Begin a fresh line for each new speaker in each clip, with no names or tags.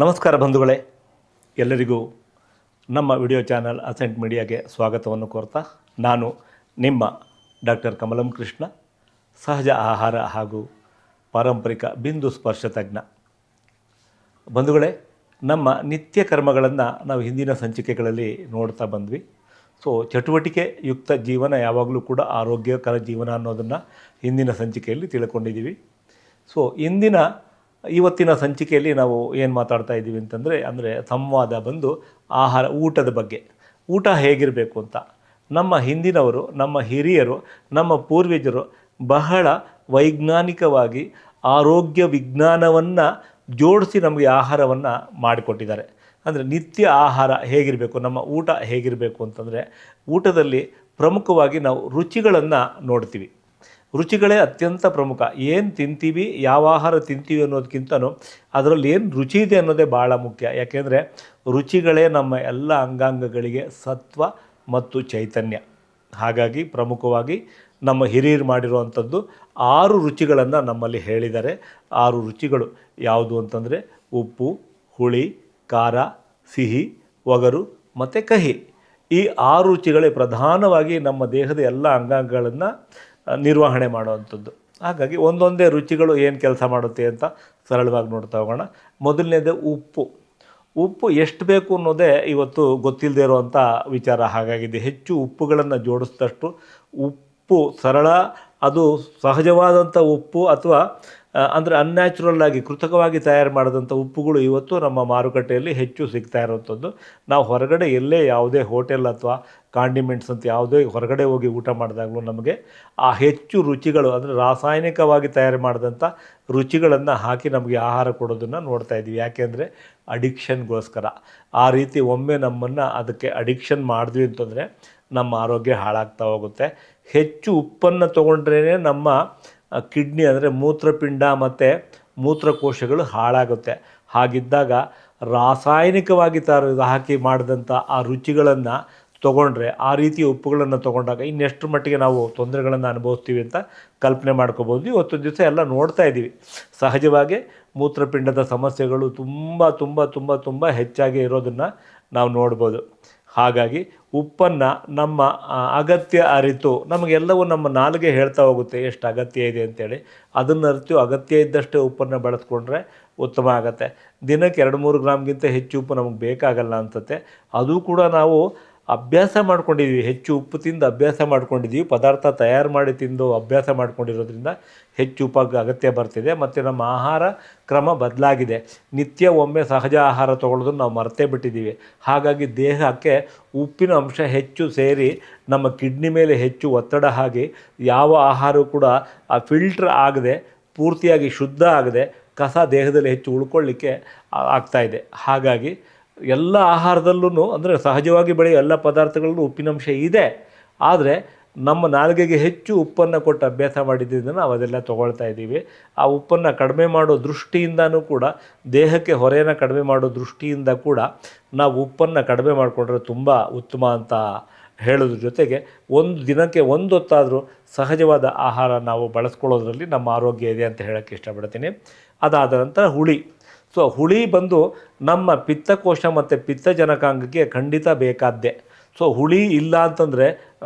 ನಮಸ್ಕಾರ ಬಂಧುಗಳೇ, ಎಲ್ಲರಿಗೂ ನಮ್ಮ ವಿಡಿಯೋ ಚಾನಲ್ ಅಸೆಂಟ್ ಮೀಡಿಯಾಗೆ ಸ್ವಾಗತವನ್ನು ಕೋರ್ತಾ ನಾನು ನಿಮ್ಮ ಡಾಕ್ಟರ್ ಕಮಲಂ ಕೃಷ್ಣ, ಸಹಜ ಆಹಾರ ಹಾಗೂ ಪಾರಂಪರಿಕ ಬಿಂದು ಸ್ಪರ್ಶ ತಜ್ಞ. ಬಂಧುಗಳೇ, ನಮ್ಮ ನಿತ್ಯ ಕರ್ಮಗಳನ್ನು ನಾವು ಹಿಂದಿನ ಸಂಚಿಕೆಗಳಲ್ಲಿ ನೋಡ್ತಾ ಬಂದ್ವಿ. ಚಟುವಟಿಕೆ ಯುಕ್ತ ಜೀವನ ಯಾವಾಗಲೂ ಕೂಡ ಆರೋಗ್ಯಕರ ಜೀವನ ಅನ್ನೋದನ್ನು ಹಿಂದಿನ ಸಂಚಿಕೆಯಲ್ಲಿ ತಿಳ್ಕೊಂಡಿದ್ದೀವಿ. ಇವತ್ತಿನ ಸಂಚಿಕೆಯಲ್ಲಿ ನಾವು ಏನು ಮಾತಾಡ್ತಾ ಇದ್ದೀವಿ ಅಂತಂದರೆ ಸಂವಾದ ಬಂದು ಊಟದ ಬಗ್ಗೆ. ಊಟ ಹೇಗಿರಬೇಕು ಅಂತ ನಮ್ಮ ಹಿಂದಿನವರು, ನಮ್ಮ ಹಿರಿಯರು, ನಮ್ಮ ಪೂರ್ವಜರು ಬಹಳ ವೈಜ್ಞಾನಿಕವಾಗಿ ಆರೋಗ್ಯ ವಿಜ್ಞಾನವನ್ನು ಜೋಡಿಸಿ ನಮಗೆ ಆಹಾರವನ್ನು ಮಾಡಿಕೊಟ್ಟಿದ್ದಾರೆ. ಅಂದರೆ ನಿತ್ಯ ಆಹಾರ ಹೇಗಿರಬೇಕು, ನಮ್ಮ ಊಟ ಹೇಗಿರಬೇಕು ಅಂತಂದರೆ ಊಟದಲ್ಲಿ ಪ್ರಮುಖವಾಗಿ ನಾವು ರುಚಿಗಳನ್ನು ನೋಡ್ತೀವಿ. ರುಚಿಗಳೇ ಅತ್ಯಂತ ಪ್ರಮುಖ. ಏನು ತಿಂತೀವಿ, ಯಾವ ಆಹಾರ ತಿಂತೀವಿ ಅನ್ನೋದಕ್ಕಿಂತನೂ ಅದರಲ್ಲಿ ಏನು ರುಚಿ ಇದೆ ಅನ್ನೋದೇ ಭಾಳ ಮುಖ್ಯ. ಯಾಕೆಂದರೆ ರುಚಿಗಳೇ ನಮ್ಮ ಎಲ್ಲ ಅಂಗಾಂಗಗಳಿಗೆ ಸತ್ವ ಮತ್ತು ಚೈತನ್ಯ. ಹಾಗಾಗಿ ಪ್ರಮುಖವಾಗಿ ನಮ್ಮ ಹಿರಿಯರು ಮಾಡಿರುವಂಥದ್ದು 6 ರುಚಿಗಳನ್ನು ನಮ್ಮಲ್ಲಿ ಹೇಳಿದ್ದಾರೆ. 6 ರುಚಿಗಳು ಯಾವುದು ಅಂತಂದರೆ ಉಪ್ಪು, ಹುಳಿ, ಖಾರ, ಸಿಹಿ, ಒಗರು ಮತ್ತು ಕಹಿ. ಈ 6 ರುಚಿಗಳೇ ಪ್ರಧಾನವಾಗಿ ನಮ್ಮ ದೇಹದ ಎಲ್ಲ ಅಂಗಾಂಗಗಳನ್ನು ನಿರ್ವಹಣೆ ಮಾಡುವಂಥದ್ದು. ಹಾಗಾಗಿ ಒಂದೊಂದೇ ರುಚಿಗಳು ಏನು ಕೆಲಸ ಮಾಡುತ್ತೆ ಅಂತ ಸರಳವಾಗಿ ನೋಡ್ತಾ ಹೋಗೋಣ. ಮೊದಲನೇದು ಉಪ್ಪು ಎಷ್ಟು ಬೇಕು ಅನ್ನೋದೇ ಇವತ್ತು ಗೊತ್ತಿಲ್ಲದೆ ಇರುವಂಥ ವಿಚಾರ. ಹಾಗಾಗಿದೆ ಹೆಚ್ಚು ಉಪ್ಪುಗಳನ್ನು ಜೋಡಿಸಿದಷ್ಟು ಉಪ್ಪು ಅದು ಸಹಜವಾದಂಥ ಉಪ್ಪು ಅಥವಾ ಅಂದರೆ ಅನ್ಯಾಚುರಲ್ಲಾಗಿ ಕೃತಕವಾಗಿ ತಯಾರು ಮಾಡಿದಂಥ ಉಪ್ಪುಗಳು ಇವತ್ತು ನಮ್ಮ ಮಾರುಕಟ್ಟೆಯಲ್ಲಿ ಹೆಚ್ಚು ಸಿಗ್ತಾ ಇರೋವಂಥದ್ದು. ನಾವು ಹೊರಗಡೆ ಎಲ್ಲೇ ಯಾವುದೇ ಹೋಟೆಲ್ ಅಥವಾ ಕಾಂಡಿಮೆಂಟ್ಸ್ ಅಂತ ಯಾವುದೇ ಹೊರಗಡೆ ಹೋಗಿ ಊಟ ಮಾಡಿದಾಗಲೂ ನಮಗೆ ಆ ಹೆಚ್ಚು ರುಚಿಗಳು ಅಂದರೆ ರಾಸಾಯನಿಕವಾಗಿ ತಯಾರು ಮಾಡಿದಂಥ ರುಚಿಗಳನ್ನು ಹಾಕಿ ನಮಗೆ ಆಹಾರ ಕೊಡೋದನ್ನು ನೋಡ್ತಾ ಇದ್ದೀವಿ. ಯಾಕೆಂದರೆ ಅಡಿಕ್ಷನ್ಗೋಸ್ಕರ. ಆ ರೀತಿ ಒಮ್ಮೆ ನಮ್ಮನ್ನು ಅದಕ್ಕೆ ಅಡಿಕ್ಷನ್ ಮಾಡಿದ್ವಿ ಅಂತಂದರೆ ನಮ್ಮ ಆರೋಗ್ಯ ಹಾಳಾಗ್ತಾ ಹೋಗುತ್ತೆ. ಹೆಚ್ಚು ಉಪ್ಪನ್ನು ತೊಗೊಂಡ್ರೇ ನಮ್ಮ ಕಿಡ್ನಿ ಅಂದರೆ ಮೂತ್ರಪಿಂಡ ಮತ್ತು ಮೂತ್ರಕೋಶಗಳು ಹಾಳಾಗುತ್ತೆ. ಹಾಗಿದ್ದಾಗ ರಾಸಾಯನಿಕವಾಗಿ ಹಾಕಿ ಮಾಡಿದಂಥ ಆ ರುಚಿಗಳನ್ನು ತೊಗೊಂಡ್ರೆ, ಆ ರೀತಿಯ ಉಪ್ಪುಗಳನ್ನು ತೊಗೊಂಡಾಗ ಇನ್ನೆಷ್ಟು ಮಟ್ಟಿಗೆ ನಾವು ತೊಂದರೆಗಳನ್ನು ಅನುಭವಿಸ್ತೀವಿ ಅಂತ ಕಲ್ಪನೆ ಮಾಡ್ಕೋಬೋದು. ಇವತ್ತೊಂದು ದಿವಸ ಎಲ್ಲ ನೋಡ್ತಾ ಇದ್ದೀವಿ. ಸಹಜವಾಗಿ ಮೂತ್ರಪಿಂಡದ ಸಮಸ್ಯೆಗಳು ತುಂಬ ಹೆಚ್ಚಾಗಿ ಇರೋದನ್ನು ನಾವು ನೋಡ್ಬೋದು. ಹಾಗಾಗಿ ಉಪ್ಪನ್ನು ನಮ್ಮ ಅಗತ್ಯ ಅರಿತು ನಮಗೆಲ್ಲವೂ ನಮ್ಮ ನಾಲಿಗೆ ಹೇಳ್ತಾ ಹೋಗುತ್ತೆ ಎಷ್ಟು ಅಗತ್ಯ ಇದೆ ಅಂತೇಳಿ. ಅದನ್ನು ಅರಿತು ಅಗತ್ಯ ಇದ್ದಷ್ಟೇ ಉಪ್ಪನ್ನು ಬಳಸ್ಕೊಂಡ್ರೆ ಉತ್ತಮ ಆಗುತ್ತೆ. ದಿನಕ್ಕೆ 2-3 ಗ್ರಾಮ್ಗಿಂತ ಹೆಚ್ಚು ಉಪ್ಪು ನಮಗೆ ಬೇಕಾಗಲ್ಲ ಅನ್ಸುತ್ತೆ. ಅದು ಕೂಡ ನಾವು ಅಭ್ಯಾಸ ಮಾಡ್ಕೊಂಡಿದ್ದೀವಿ. ಹೆಚ್ಚು ಉಪ್ಪು ತಿಂದು ಅಭ್ಯಾಸ ಮಾಡ್ಕೊಂಡಿದ್ದೀವಿ. ಪದಾರ್ಥ ತಯಾರು ಮಾಡಿ ತಿಂದು ಅಭ್ಯಾಸ ಮಾಡ್ಕೊಂಡಿರೋದ್ರಿಂದ ಹೆಚ್ಚು ಉಪ್ಪಾಗ ಅಗತ್ಯ ಬರ್ತಿದೆ. ಮತ್ತು ನಮ್ಮ ಆಹಾರ ಕ್ರಮ ಬದಲಾಗಿದೆ. ನಿತ್ಯ ಒಮ್ಮೆ ಸಹಜ ಆಹಾರ ತೊಗೊಳ್ಳೋದನ್ನು ನಾವು ಮರ್ತೇ ಬಿಟ್ಟಿದ್ದೀವಿ. ಹಾಗಾಗಿ ದೇಹಕ್ಕೆ ಉಪ್ಪಿನ ಅಂಶ ಹೆಚ್ಚು ಸೇರಿ ನಮ್ಮ ಕಿಡ್ನಿ ಮೇಲೆ ಹೆಚ್ಚು ಒತ್ತಡ ಆಗಿ ಯಾವ ಆಹಾರವೂ ಕೂಡ ಫಿಲ್ಟ್ರ್ ಆಗದೆ, ಪೂರ್ತಿಯಾಗಿ ಶುದ್ಧ ಆಗದೆ ಕಸ ದೇಹದಲ್ಲಿ ಹೆಚ್ಚು ಉಳ್ಕೊಳ್ಳಿಕ್ಕೆ ಆಗ್ತಾಯಿದೆ. ಹಾಗಾಗಿ ಎಲ್ಲ ಆಹಾರದಲ್ಲೂ ಅಂದರೆ ಸಹಜವಾಗಿ ಬೆಳೆಯೋ ಎಲ್ಲ ಪದಾರ್ಥಗಳಲ್ಲೂ ಉಪ್ಪಿನಂಶ ಇದೆ. ಆದರೆ ನಮ್ಮ ನಾಲಿಗೆಗೆ ಹೆಚ್ಚು ಉಪ್ಪನ್ನು ಕೊಟ್ಟು ಅಭ್ಯಾಸ ಮಾಡಿದ್ದರಿಂದ ನಾವು ಅದೆಲ್ಲ ತೊಗೊಳ್ತಾ ಇದ್ದೀವಿ. ಆ ಉಪ್ಪನ್ನು ಕಡಿಮೆ ಮಾಡೋ ದೃಷ್ಟಿಯಿಂದನೂ ಕೂಡ, ದೇಹಕ್ಕೆ ಹೊರೆಯನ್ನು ಕಡಿಮೆ ಮಾಡೋ ದೃಷ್ಟಿಯಿಂದ ಕೂಡ ನಾವು ಉಪ್ಪನ್ನು ಕಡಿಮೆ ಮಾಡಿಕೊಂಡ್ರೆ ತುಂಬ ಉತ್ತಮ ಅಂತ ಹೇಳೋದ್ರ ಜೊತೆಗೆ ದಿನಕ್ಕೆ ಒಂದು ಹೊತ್ತಾದರೂ ಸಹಜವಾದ ಆಹಾರ ನಾವು ಬಳಸ್ಕೊಳ್ಳೋದ್ರಲ್ಲಿ ನಮ್ಮ ಆರೋಗ್ಯ ಇದೆ ಅಂತ ಹೇಳೋಕ್ಕೆ ಇಷ್ಟಪಡ್ತೀನಿ. ಅದಾದ ನಂತರ ಹುಳಿ ಬಂದು ನಮ್ಮ ಪಿತ್ತಕೋಶ ಮತ್ತು ಪಿತ್ತಜನಕಾಂಗಕ್ಕೆ ಖಂಡಿತ ಬೇಕಾದ್ದೇ. ಹುಳಿ ಇಲ್ಲ ಅಂತಂದರೆ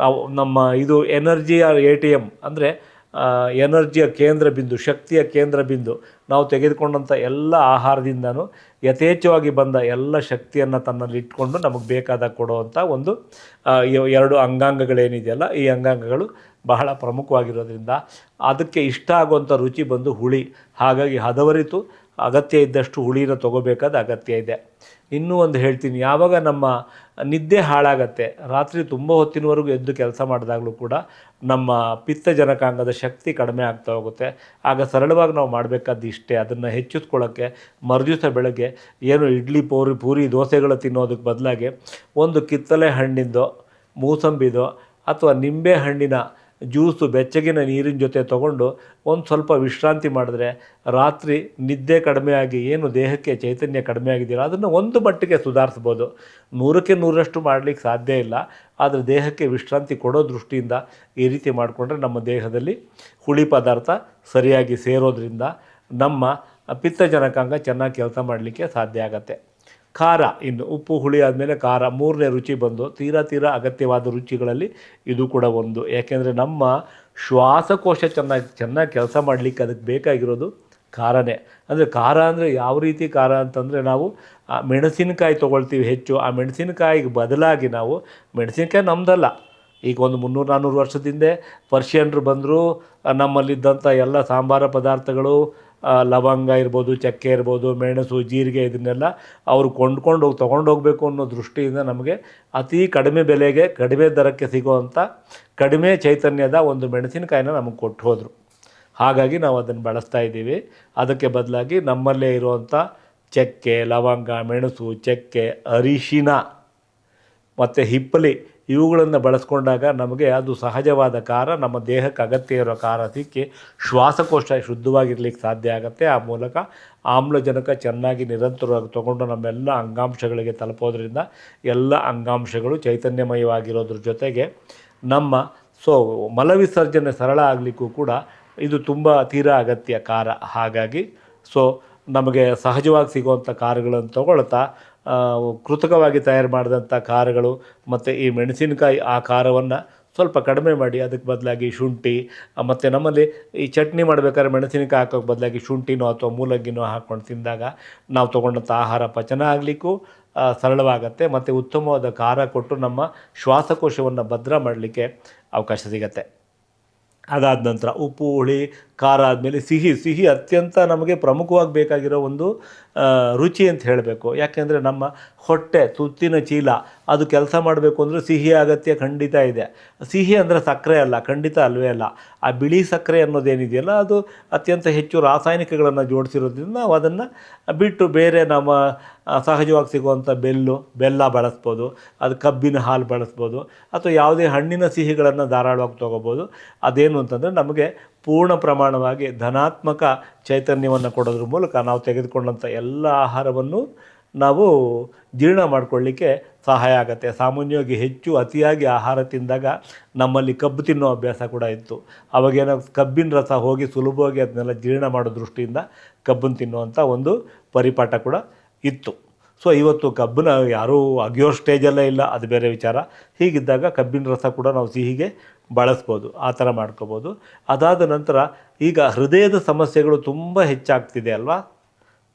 ನಮ್ಮ ಇದು ಎನರ್ಜಿಯ ATM ಅಂದರೆ ಎನರ್ಜಿಯ ಕೇಂದ್ರ ಬಿಂದು, ಶಕ್ತಿಯ ಕೇಂದ್ರ ಬಿಂದು. ನಾವು ತೆಗೆದುಕೊಂಡಂಥ ಎಲ್ಲ ಆಹಾರದಿಂದನೂ ಯಥೇಚ್ಛವಾಗಿ ಬಂದ ಎಲ್ಲ ಶಕ್ತಿಯನ್ನು ತನ್ನಲ್ಲಿ ಇಟ್ಕೊಂಡು ನಮಗೆ ಬೇಕಾದಾಗ ಕೊಡುವಂಥ 2 ಅಂಗಾಂಗಗಳೇನಿದೆಯಲ್ಲ, ಈ ಅಂಗಾಂಗಗಳು ಬಹಳ ಪ್ರಮುಖವಾಗಿರೋದ್ರಿಂದ ಅದಕ್ಕೆ ಇಷ್ಟ ಆಗುವಂಥ ರುಚಿ ಬಂದು ಹುಳಿ. ಹಾಗಾಗಿ ಹದವರಿತು ಅಗತ್ಯ ಇದ್ದಷ್ಟು ಹುಳಿನ ತೊಗೋಬೇಕಾದ ಅಗತ್ಯ ಇದೆ. ಇನ್ನೂ ಒಂದು ಹೇಳ್ತೀನಿ, ಯಾವಾಗ ನಮ್ಮ ನಿದ್ದೆ ಹಾಳಾಗತ್ತೆ, ರಾತ್ರಿ ತುಂಬ ಹೊತ್ತಿನವರೆಗೂ ಎದ್ದು ಕೆಲಸ ಮಾಡಿದಾಗಲೂ ಕೂಡ ನಮ್ಮ ಪಿತ್ತಜನಕಾಂಗದ ಶಕ್ತಿ ಕಡಿಮೆ ಆಗ್ತಾ ಹೋಗುತ್ತೆ. ಆಗ ಸರಳವಾಗಿ ನಾವು ಮಾಡಬೇಕಾದ್ದು ಇಷ್ಟೇ, ಅದನ್ನು ಹೆಚ್ಚಿಸ್ಕೊಳ್ಳೋಕ್ಕೆ ಮರುದಿವಸ ಬೆಳಗ್ಗೆ ಏನು ಇಡ್ಲಿ ಪೂರಿ ದೋಸೆಗಳು ತಿನ್ನೋದಕ್ಕೆ ಬದಲಾಗಿ ಒಂದು ಕಿತ್ತಳೆ ಹಣ್ಣಿಂದೋ, ಮೂಸಂಬಿದೋ ಅಥವಾ ನಿಂಬೆ ಹಣ್ಣಿನ ಜ್ಯೂಸು ಬೆಚ್ಚಗಿನ ನೀರಿನ ಜೊತೆ ತೊಗೊಂಡು ಒಂದು ಸ್ವಲ್ಪ ವಿಶ್ರಾಂತಿ ಮಾಡಿದ್ರೆ ರಾತ್ರಿ ನಿದ್ದೆ ಕಡಿಮೆಯಾಗಿ ಏನು ದೇಹಕ್ಕೆ ಚೈತನ್ಯ ಕಡಿಮೆ ಆಗಿದೆಯಲ್ಲ ಅದನ್ನು ಒಂದು ಮಟ್ಟಿಗೆ ಸುಧಾರಿಸ್ಬೋದು. 100ಕ್ಕೆ 100ರಷ್ಟು ಮಾಡಲಿಕ್ಕೆ ಸಾಧ್ಯ ಇಲ್ಲ. ಆದರೆ ದೇಹಕ್ಕೆ ವಿಶ್ರಾಂತಿ ಕೊಡೋ ದೃಷ್ಟಿಯಿಂದ ಈ ರೀತಿ ಮಾಡಿಕೊಂಡ್ರೆ ನಮ್ಮ ದೇಹದಲ್ಲಿ ಹುಳಿ ಪದಾರ್ಥ ಸರಿಯಾಗಿ ಸೇರೋದ್ರಿಂದ ನಮ್ಮ ಪಿತ್ತಜನಕಾಂಗ ಚೆನ್ನಾಗಿ ಕೆಲಸ ಮಾಡಲಿಕ್ಕೆ ಸಾಧ್ಯ ಆಗತ್ತೆ. ಖಾರ, ಇನ್ನು ಉಪ್ಪು ಹುಳಿ ಆದಮೇಲೆ ಖಾರ, ಮೂರನೇ ರುಚಿ ಬಂದು ತೀರಾ ಅಗತ್ಯವಾದ ರುಚಿಗಳಲ್ಲಿ ಇದು ಕೂಡ ಒಂದು. ಯಾಕೆಂದರೆ ನಮ್ಮ ಶ್ವಾಸಕೋಶ ಚೆನ್ನಾಗಿ ಕೆಲಸ ಮಾಡಲಿಕ್ಕೆ ಅದಕ್ಕೆ ಬೇಕಾಗಿರೋದು ಖಾರನೇ. ಅಂದರೆ ಖಾರ ಅಂದರೆ ಯಾವ ರೀತಿ ಖಾರ ಅಂತಂದರೆ, ನಾವು ಮೆಣಸಿನಕಾಯಿ ತೊಗೊಳ್ತೀವಿ ಹೆಚ್ಚು, ಆ ಮೆಣಸಿನಕಾಯಿಗೆ ಬದಲಾಗಿ ನಾವು ಮೆಣಸಿನಕಾಯಿ ನಮ್ಮದಲ್ಲ, ಈಗ ಒಂದು 300-400 ವರ್ಷದ ಪರ್ಷಿಯನ್ರು ಬಂದರು, ನಮ್ಮಲ್ಲಿದ್ದಂಥ ಎಲ್ಲ ಸಾಂಬಾರ ಪದಾರ್ಥಗಳು, ಲವಂಗ ಇರ್ಬೋದು, ಚಕ್ಕೆ ಇರ್ಬೋದು, ಮೆಣಸು, ಜೀರಿಗೆ, ಇದನ್ನೆಲ್ಲ ಅವರು ತೊಗೊಂಡೋಗಬೇಕು ಅನ್ನೋ ದೃಷ್ಟಿಯಿಂದ ನಮಗೆ ಅತಿ ಕಡಿಮೆ ಬೆಲೆಗೆ ಕಡಿಮೆ ದರಕ್ಕೆ ಸಿಗುವಂಥ ಕಡಿಮೆ ಚೈತನ್ಯದ ಒಂದು ಮೆಣಸಿನಕಾಯಿನ ನಮಗೆ ಕೊಟ್ಟು ಹೋದರು. ಹಾಗಾಗಿ ನಾವು ಅದನ್ನು ಬಳಸ್ತಾ ಇದ್ದೀವಿ. ಅದಕ್ಕೆ ಬದಲಾಗಿ ನಮ್ಮಲ್ಲೇ ಇರುವಂಥ ಚಕ್ಕೆ, ಲವಂಗ, ಮೆಣಸು, ಚಕ್ಕೆ, ಅರಿಶಿನ ಮತ್ತು ಹಿಪ್ಪಲಿ ಇವುಗಳನ್ನು ಬಳಸ್ಕೊಂಡಾಗ ನಮಗೆ ಅದು ಸಹಜವಾದ ಖಾರ, ನಮ್ಮ ದೇಹಕ್ಕೆ ಅಗತ್ಯ ಇರೋ ಖಾರ ಸಿಕ್ಕಿ ಶ್ವಾಸಕೋಶ ಶುದ್ಧವಾಗಿರ್ಲಿಕ್ಕೆ ಸಾಧ್ಯ ಆಗುತ್ತೆ. ಆ ಮೂಲಕ ಆಮ್ಲಜನಕ ಚೆನ್ನಾಗಿ ನಿರಂತರವಾಗಿ ತೊಗೊಂಡು ನಮ್ಮೆಲ್ಲ ಅಂಗಾಂಶಗಳಿಗೆ ತಲುಪೋದ್ರಿಂದ ಎಲ್ಲ ಅಂಗಾಂಶಗಳು ಚೈತನ್ಯಮಯವಾಗಿರೋದ್ರ ಜೊತೆಗೆ ನಮ್ಮ ಮಲವಿಸರ್ಜನೆ ಸರಳ ಆಗಲಿಕ್ಕೂ ಕೂಡ ಇದು ತುಂಬ ಅಗತ್ಯ ಖಾರ. ಹಾಗಾಗಿ ನಮಗೆ ಸಹಜವಾಗಿ ಸಿಗುವಂಥ ಖಾರಗಳನ್ನು ತಗೊಳ್ತಾ ಕೃತಕವಾಗಿ ತಯಾರು ಮಾಡಿದಂಥ ಖಾರಗಳು ಮತ್ತು ಈ ಮೆಣಸಿನಕಾಯಿ ಆ ಖಾರವನ್ನು ಸ್ವಲ್ಪ ಕಡಿಮೆ ಮಾಡಿ ಅದಕ್ಕೆ ಬದಲಾಗಿ ಶುಂಠಿ, ಮತ್ತು ನಮ್ಮಲ್ಲಿ ಈ ಚಟ್ನಿ ಮಾಡಬೇಕಾದ್ರೆ ಮೆಣಸಿನಕಾಯಿ ಹಾಕೋಕ್ಕೆ ಬದಲಾಗಿ ಶುಂಠಿನೋ ಅಥವಾ ಮೂಲಂಗಿನೋ ಹಾಕ್ಕೊಂಡು ತಿಂದಾಗ ನಾವು ತೊಗೊಂಡಂಥ ಆಹಾರ ಪಚನ ಆಗಲಿಕ್ಕೂ ಸರಳವಾಗತ್ತೆ ಮತ್ತು ಉತ್ತಮವಾದ ಖಾರ ಕೊಟ್ಟು ನಮ್ಮ ಶ್ವಾಸಕೋಶವನ್ನು ಭದ್ರ ಮಾಡಲಿಕ್ಕೆ ಅವಕಾಶ ಸಿಗತ್ತೆ. ಅದಾದ ನಂತರ ಉಪ್ಪು ಹುಳಿ ಖಾರ ಆದಮೇಲೆ ಸಿಹಿ ಅತ್ಯಂತ ನಮಗೆ ಪ್ರಮುಖವಾಗಿ ಬೇಕಾಗಿರೋ ಒಂದು ರುಚಿ ಅಂತ ಹೇಳಬೇಕು. ಯಾಕೆಂದರೆ ನಮ್ಮ ಹೊಟ್ಟೆ, ತುತ್ತಿನ ಚೀಲ ಅದು ಕೆಲಸ ಮಾಡಬೇಕು ಅಂದರೆ ಸಿಹಿ ಅಗತ್ಯ ಖಂಡಿತ ಇದೆ. ಸಿಹಿ ಅಂದರೆ ಸಕ್ಕರೆ ಅಲ್ಲ, ಖಂಡಿತ ಅಲ್ವೇ ಅಲ್ಲ. ಆ ಬಿಳಿ ಸಕ್ಕರೆ ಅನ್ನೋದೇನಿದೆಯಲ್ಲ, ಅದು ಅತ್ಯಂತ ಹೆಚ್ಚು ರಾಸಾಯನಿಕಗಳನ್ನು ಜೋಡಿಸಿರೋದ್ರಿಂದ ನಾವು ಅದನ್ನು ಬಿಟ್ಟು ಬೇರೆ ನಮ್ಮ ಸಹಜವಾಗಿ ಸಿಗುವಂಥ ಬೆಲ್ಲ ಬಳಸ್ಬೋದು, ಅದು ಕಬ್ಬಿನ ಹಾಲು ಬಳಸ್ಬೋದು, ಅಥವಾ ಯಾವುದೇ ಹಣ್ಣಿನ ಸಿಹಿಗಳನ್ನು ಧಾರಾಳವಾಗಿ ತೊಗೋಬೋದು. ಅದೇನು ಅಂತಂದರೆ ನಮಗೆ ಪೂರ್ಣ ಪ್ರಮಾಣವಾಗಿ ಧನಾತ್ಮಕ ಚೈತನ್ಯವನ್ನು ಕೊಡೋದ್ರ ಮೂಲಕ ನಾವು ತೆಗೆದುಕೊಂಡಂಥ ಎಲ್ಲ ಆಹಾರವನ್ನು ನಾವು ಜೀರ್ಣ ಮಾಡಿಕೊಳ್ಳಿಕ್ಕೆ ಸಹಾಯ ಆಗುತ್ತೆ. ಸಾಮಾನ್ಯವಾಗಿ ಅತಿಯಾಗಿ ಆಹಾರ ತಿಂದಾಗ ನಮ್ಮಲ್ಲಿ ಕಬ್ಬು ತಿನ್ನೋ ಅಭ್ಯಾಸ ಕೂಡ ಇತ್ತು. ಅವಾಗೇನೋ ಕಬ್ಬಿನ ರಸ ಹೋಗಿ ಸುಲಭವಾಗಿ ಅದನ್ನೆಲ್ಲ ಜೀರ್ಣ ಮಾಡೋ ದೃಷ್ಟಿಯಿಂದ ಕಬ್ಬನ್ನು ತಿನ್ನುವಂಥ ಒಂದು ಪರಿಪಾಠ ಕೂಡ ಇತ್ತು. ಇವತ್ತು ಕಬ್ಬನ್ನ ಯಾರೂ ಅಗಿಯೋ ಸ್ಟೇಜಲ್ಲೇ ಇಲ್ಲ, ಅದು ಬೇರೆ ವಿಚಾರ. ಹೀಗಿದ್ದಾಗ ಕಬ್ಬಿನ ರಸ ಕೂಡ ನಾವು ಸಿಹಿಗೆ ಬಳಸ್ಬೋದು, ಆ ಥರ ಮಾಡ್ಕೋಬೋದು. ಅದಾದ ನಂತರ ಈಗ ಹೃದಯದ ಸಮಸ್ಯೆಗಳು ತುಂಬ ಹೆಚ್ಚಾಗ್ತಿದೆ ಅಲ್ವಾ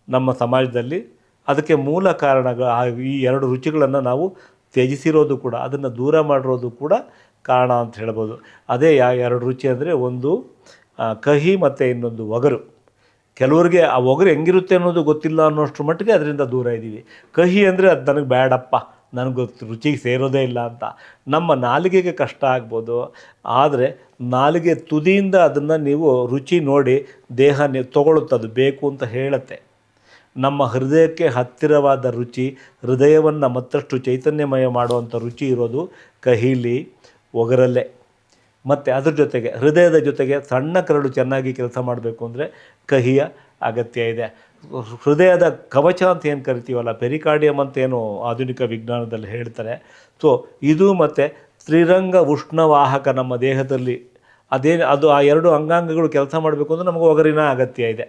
ನಮ್ಮ ಸಮಾಜದಲ್ಲಿ. ಅದಕ್ಕೆ ಮೂಲ ಕಾರಣ ಈ ಎರಡು ರುಚಿಗಳನ್ನು ನಾವು ತ್ಯಜಿಸಿರೋದು ಕೂಡ, ಅದನ್ನು ದೂರ ಮಾಡಿರೋದು ಕೂಡ ಕಾರಣ ಅಂತ ಹೇಳ್ಬೋದು. ಅದೇ ಎರಡು ರುಚಿ ಅಂದರೆ ಒಂದು ಕಹಿ ಮತ್ತು ಇನ್ನೊಂದು ಒಗರು. ಕೆಲವರಿಗೆ ಆ ಒಗರು ಹೆಂಗಿರುತ್ತೆ ಅನ್ನೋದು ಗೊತ್ತಿಲ್ಲ ಅನ್ನೋಷ್ಟ್ರ ಮಟ್ಟಿಗೆ ಅದರಿಂದ ದೂರ ಇದ್ದೀವಿ. ಕಹಿ ಅಂದರೆ ಅದು ನನಗೆ ಬೇಡಪ್ಪ, ನನಗೆ ರುಚಿಗೆ ಸೇರೋದೇ ಇಲ್ಲ ಅಂತ. ನಮ್ಮ ನಾಲಿಗೆಗೆ ಕಷ್ಟ ಆಗ್ಬೋದು, ಆದರೆ ನಾಲಿಗೆ ತುದಿಯಿಂದ ಅದನ್ನು ನೀವು ರುಚಿ ನೋಡಿ ದೇಹ ತೊಗೊಳುತ್ತದು ಬೇಕು ಅಂತ ಹೇಳುತ್ತೆ. ನಮ್ಮ ಹೃದಯಕ್ಕೆ ಹತ್ತಿರವಾದ ರುಚಿ, ಹೃದಯವನ್ನು ಮತ್ತಷ್ಟು ಚೈತನ್ಯಮಯ ಮಾಡುವಂಥ ರುಚಿ ಇರೋದು ಕಹೀಲಿ, ಒಗರಲ್ಲೇ. ಮತ್ತು ಅದ್ರ ಜೊತೆಗೆ ಹೃದಯದ ಜೊತೆಗೆ ಸಣ್ಣ ಕರಳು ಚೆನ್ನಾಗಿ ಕೆಲಸ ಮಾಡಬೇಕು ಅಂದರೆ ಕಹಿಯ ಅಗತ್ಯ ಇದೆ. ಹೃದಯದ ಕವಚ ಅಂತ ಏನು ಕರಿತೀವಲ್ಲ, ಪೆರಿಕಾರ್ಡಿಯಮ್ ಅಂತ ಏನು ಆಧುನಿಕ ವಿಜ್ಞಾನದಲ್ಲಿ ಹೇಳ್ತಾರೆ. ಇದು ಮತ್ತು ತ್ರಿರಂಗ ಉಷ್ಣವಾಹಕ ನಮ್ಮ ದೇಹದಲ್ಲಿ ಅದು ಆ ಎರಡು ಅಂಗಾಂಗಗಳು ಕೆಲಸ ಮಾಡಬೇಕು ಅಂದರೆ ನಮಗೆ ಒಗರಿನ ಅಗತ್ಯ ಇದೆ.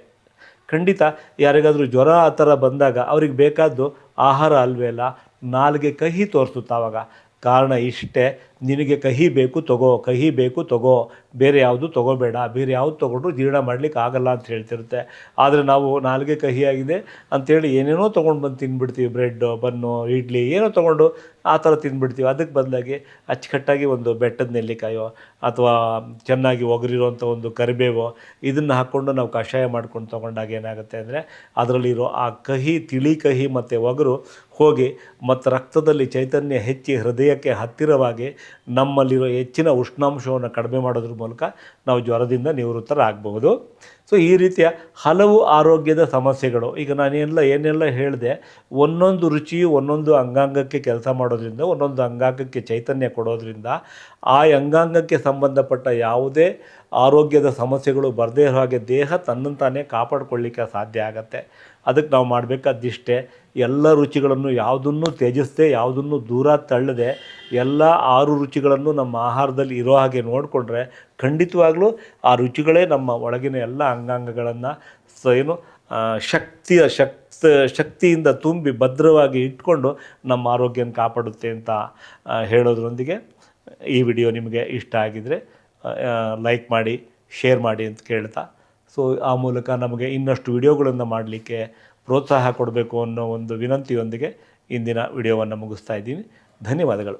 ಖಂಡಿತ ಯಾರಿಗಾದರೂ ಜ್ವರ ಆ ಥರ ಬಂದಾಗ ಅವ್ರಿಗೆ ಬೇಕಾದ್ದು ಆಹಾರ ಅಲ್ವೇ ಅಲ್ಲ, ನಾಲಿಗೆ ಕಹಿ ತೋರಿಸುತ್ತೆ. ಆವಾಗ ಕಾರಣ ಇಷ್ಟೇ, ನಿನಗೆ ಕಹಿ ಬೇಕು ತಗೋ, ಬೇರೆ ಯಾವುದು ತೊಗೋಬೇಡ, ಬೇರೆ ಯಾವುದು ತೊಗೊಂಡ್ರು ಜೀರ್ಣ ಮಾಡಲಿಕ್ಕೆ ಆಗಲ್ಲ ಅಂತ ಹೇಳ್ತಿರುತ್ತೆ. ಆದರೆ ನಾವು ನಾಲಿಗೆ ಕಹಿಯಾಗಿದೆ ಅಂಥೇಳಿ ಏನೇನೋ ತೊಗೊಂಡು ಬಂದು ತಿಂದುಬಿಡ್ತೀವಿ. ಬ್ರೆಡ್ಡು, ಬನ್ನು, ಇಡ್ಲಿ ಏನೋ ತೊಗೊಂಡು ಆ ಥರ ತಿಂದುಬಿಡ್ತೀವಿ. ಅದಕ್ಕೆ ಬದಲಾಗಿ ಅಚ್ಚುಕಟ್ಟಾಗಿ ಒಂದು ಬೆಟ್ಟದ ನೆಲ್ಲಿಕಾಯೋ ಅಥವಾ ಚೆನ್ನಾಗಿ ಒಗರಿರೋಂಥ ಒಂದು ಕರಿಬೇವೋ ಇದನ್ನು ಹಾಕ್ಕೊಂಡು ನಾವು ಕಷಾಯ ಮಾಡ್ಕೊಂಡು ತೊಗೊಂಡಾಗ ಏನಾಗುತ್ತೆ ಅಂದರೆ ಅದರಲ್ಲಿರೋ ಆ ಕಹಿ, ತಿಳಿ ಕಹಿ ಮತ್ತು ಒಗರು ಹೋಗಿ ಮತ್ತು ರಕ್ತದಲ್ಲಿ ಚೈತನ್ಯ ಹೆಚ್ಚಿ ಹೃದಯಕ್ಕೆ ಹತ್ತಿರವಾಗಿ ನಮ್ಮಲ್ಲಿರೋ ಹೆಚ್ಚಿನ ಉಷ್ಣಾಂಶವನ್ನು ಕಡಿಮೆ ಮಾಡೋದ್ರ ಮೂಲಕ ನಾವು ಜ್ವರದಿಂದ ನಿವೃತ್ತರಾಗಬಹುದು. ಈ ರೀತಿಯ ಹಲವು ಆರೋಗ್ಯದ ಸಮಸ್ಯೆಗಳು, ಈಗ ನಾನು ಏನೆಲ್ಲ ಹೇಳಿದೆ, ಒಂದೊಂದು ರುಚಿಯು ಒಂದೊಂದು ಅಂಗಾಂಗಕ್ಕೆ ಕೆಲಸ ಮಾಡೋದ್ರಿಂದ, ಒಂದೊಂದು ಅಂಗಾಂಗಕ್ಕೆ ಚೈತನ್ಯ ಕೊಡೋದ್ರಿಂದ ಆ ಅಂಗಾಂಗಕ್ಕೆ ಸಂಬಂಧಪಟ್ಟ ಯಾವುದೇ ಆರೋಗ್ಯದ ಸಮಸ್ಯೆಗಳು ಬರದೇ ಇರೋ ಹಾಗೆ ದೇಹ ತನ್ನಂತಾನೇ ಕಾಪಾಡಿಕೊಳ್ಳಿಕ್ಕೆ ಸಾಧ್ಯ ಆಗತ್ತೆ. ಅದಕ್ಕೆ ನಾವು ಮಾಡಬೇಕಾದಿಷ್ಟೇ, ಎಲ್ಲ ರುಚಿಗಳನ್ನು ಯಾವುದನ್ನು ತ್ಯಜಿಸದೆ, ಯಾವುದನ್ನು ದೂರ ತಳ್ಳದೆ, ಎಲ್ಲ 6 ರುಚಿಗಳನ್ನು ನಮ್ಮ ಆಹಾರದಲ್ಲಿ ಇರೋ ಹಾಗೆ ನೋಡಿಕೊಂಡ್ರೆ ಖಂಡಿತವಾಗ್ಲೂ ಆ ರುಚಿಗಳೇ ನಮ್ಮ ಒಳಗಿನ ಎಲ್ಲ ಅಂಗಾಂಗಗಳನ್ನು ಶಕ್ತಿಯಿಂದ ತುಂಬಿ ಭದ್ರವಾಗಿ ಇಟ್ಕೊಂಡು ನಮ್ಮ ಆರೋಗ್ಯನ ಕಾಪಾಡುತ್ತೆ ಅಂತ ಹೇಳೋದ್ರೊಂದಿಗೆ ಈ ವಿಡಿಯೋ ನಿಮಗೆ ಇಷ್ಟ ಆಗಿದರೆ ಲೈಕ್ ಮಾಡಿ, ಶೇರ್ ಮಾಡಿ ಅಂತ ಕೇಳ್ತಾ, ಸೊ ಆ ಮೂಲಕ ನಮಗೆ ಇನ್ನಷ್ಟು ವಿಡಿಯೋಗಳನ್ನು ಮಾಡಲಿಕ್ಕೆ ಪ್ರೋತ್ಸಾಹ ಕೊಡಬೇಕು ಅನ್ನೋ ಒಂದು ವಿನಂತಿಯೊಂದಿಗೆ ಇಂದಿನ ವಿಡಿಯೋವನ್ನು ಮುಗಿಸ್ತಾ ಇದ್ದೀನಿ. ಧನ್ಯವಾದಗಳು.